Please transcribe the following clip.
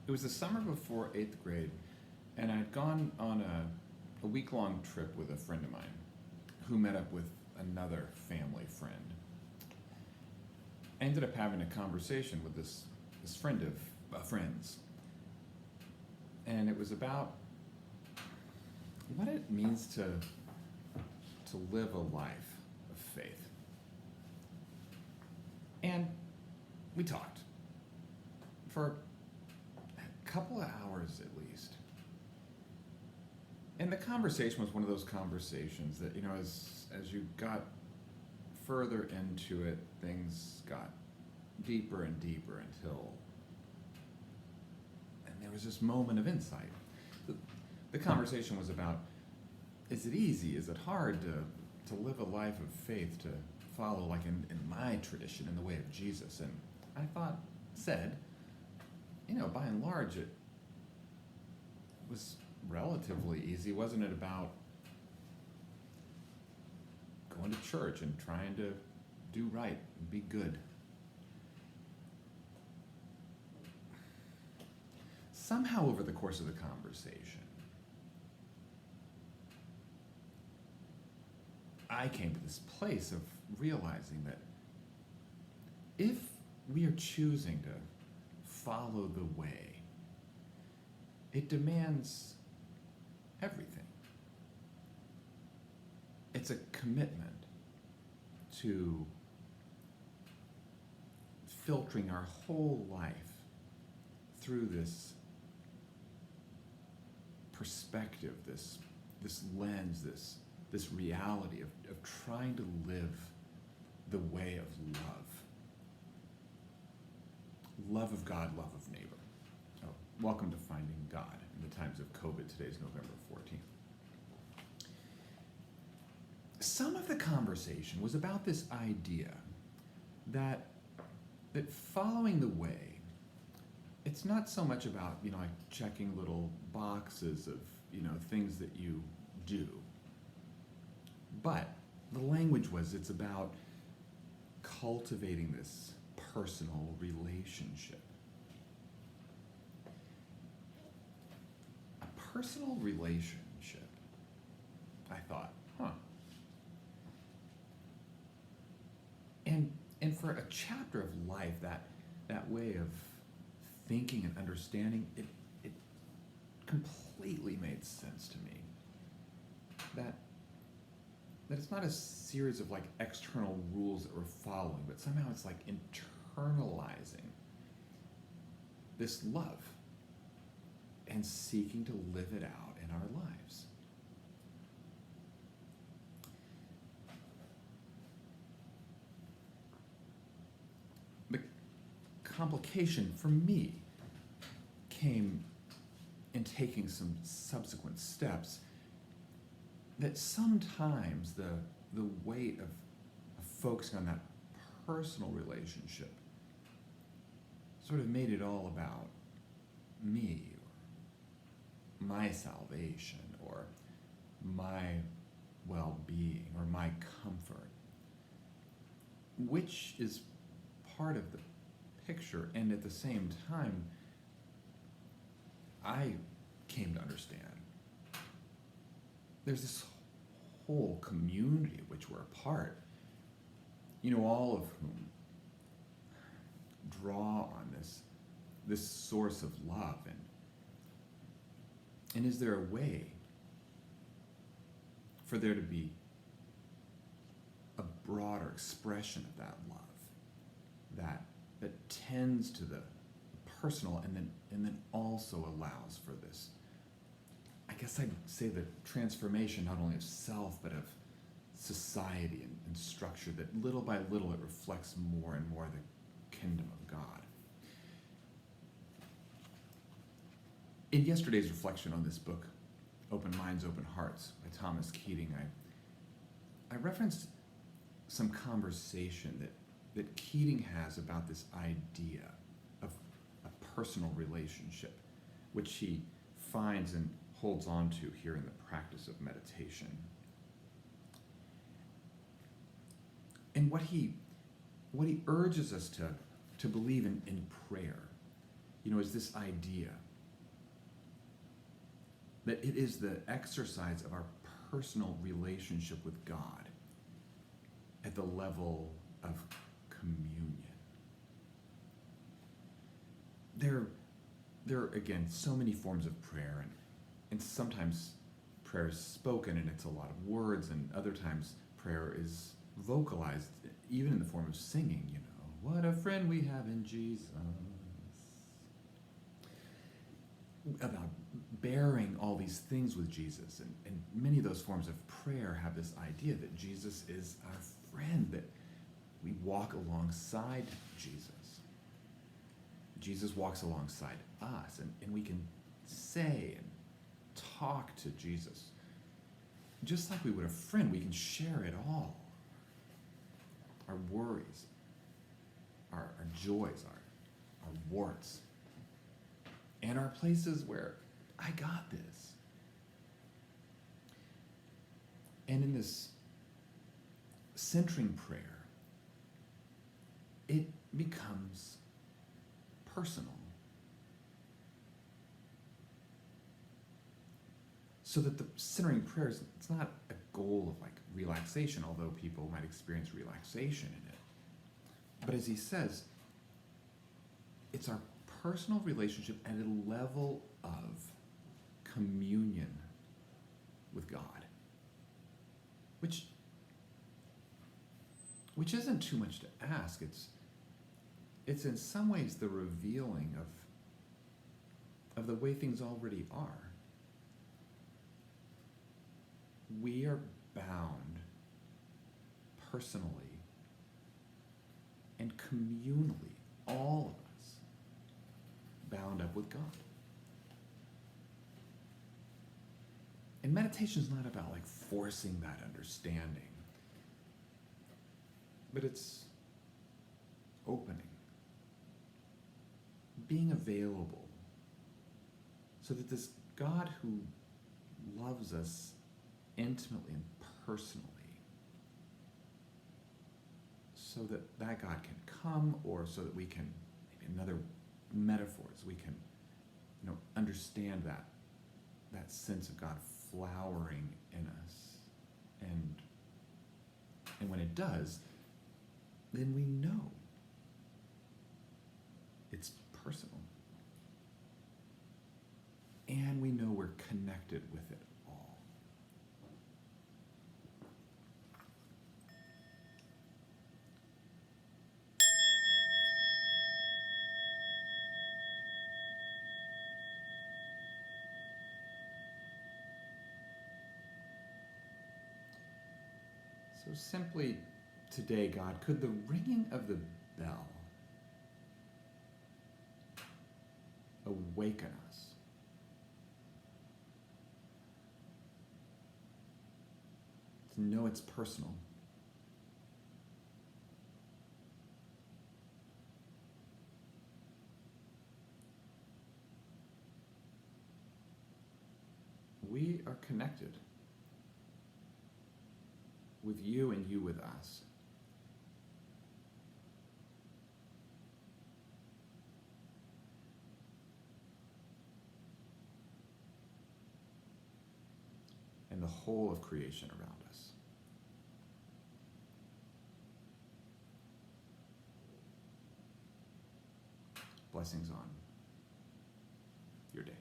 It was the summer before eighth grade, and I'd gone on a week long trip with a friend of mine who met up with another family friend. I ended up having a conversation with this friend of a friend's, and it was about what it means to live a life of faith. And we talked for a couple of hours at least. And the conversation was one of those conversations that, as you got further into it, things got deeper and deeper and there was this moment of insight. The conversation was about, is it easy, is it hard to live a life of faith, to follow like in my tradition, in the way of Jesus? And I said, by and large, it was relatively easy. Wasn't it about going to church and trying to do right and be good? Somehow, over the course of the conversation, I came to this place of realizing that if we are choosing to follow the way, it demands everything. It's a commitment to filtering our whole life through this perspective, this lens, this reality of trying to live the way of love of God, love of neighbor. Oh, welcome to Finding God in the times of COVID. Today's November 14th. Some of the conversation was about this idea that following the way, it's not so much about, like checking little boxes of, things that you do. But the language was, it's about cultivating this personal relationship. A personal relationship. I thought, And for a chapter of life, that way of thinking and understanding, it completely made sense to me. That it's not a series of like external rules that we're following, but somehow it's like internalizing this love and seeking to live it out in our lives. The complication for me came in taking some subsequent steps, that sometimes the weight of focusing on that personal relationship sort of made it all about me, or my salvation, or my well-being, or my comfort, which is part of the picture. And at the same time, I came to understand there's this whole community of which we're a part, all of whom draw on this source of love. And is there a way for there to be a broader expression of that love that tends to the personal and then also allows for this, I guess I'd say, the transformation not only of self but of society and structure, that little by little it reflects more and more the kingdom of God. In yesterday's reflection on this book, Open Minds, Open Hearts by Thomas Keating, I referenced some conversation that Keating has about this idea of a personal relationship, which he finds and holds on to here in the practice of meditation. And what he urges us to believe in prayer is this idea that it is the exercise of our personal relationship with God at the level of communion. There are, again, so many forms of prayer, and sometimes prayer is spoken and it's a lot of words, and other times prayer is vocalized, even in the form of singing, what a friend we have in Jesus. About bearing all these things with Jesus, and many of those forms of prayer have this idea that Jesus is our friend, that we walk alongside Jesus. Jesus walks alongside us, and we can say and talk to Jesus. Just like we would a friend, we can share it all. Our worries, our joys, our warts, and our places where I got this. And in this centering prayer, it becomes personal. So that the centering prayer it's not a goal of relaxation, although people might experience relaxation in it. But as he says, it's our personal relationship at a level of communion with God, which isn't too much to ask. It's in some ways the revealing of the way things already are. We are bound personally and communally, all of us, bound up with God. And meditation is not about forcing that understanding, but it's opening, being available, so that this God who loves us intimately and personally, so that God can come, or so that we can, maybe another metaphors, we can understand that sense of God flowering in us, and when it does, then we know it's personal, and we know we're connected with it all. So simply today, God, could the ringing of the bell awaken us to know it's personal, we are connected with you and you with us. And the whole of creation around us. Blessings on your day.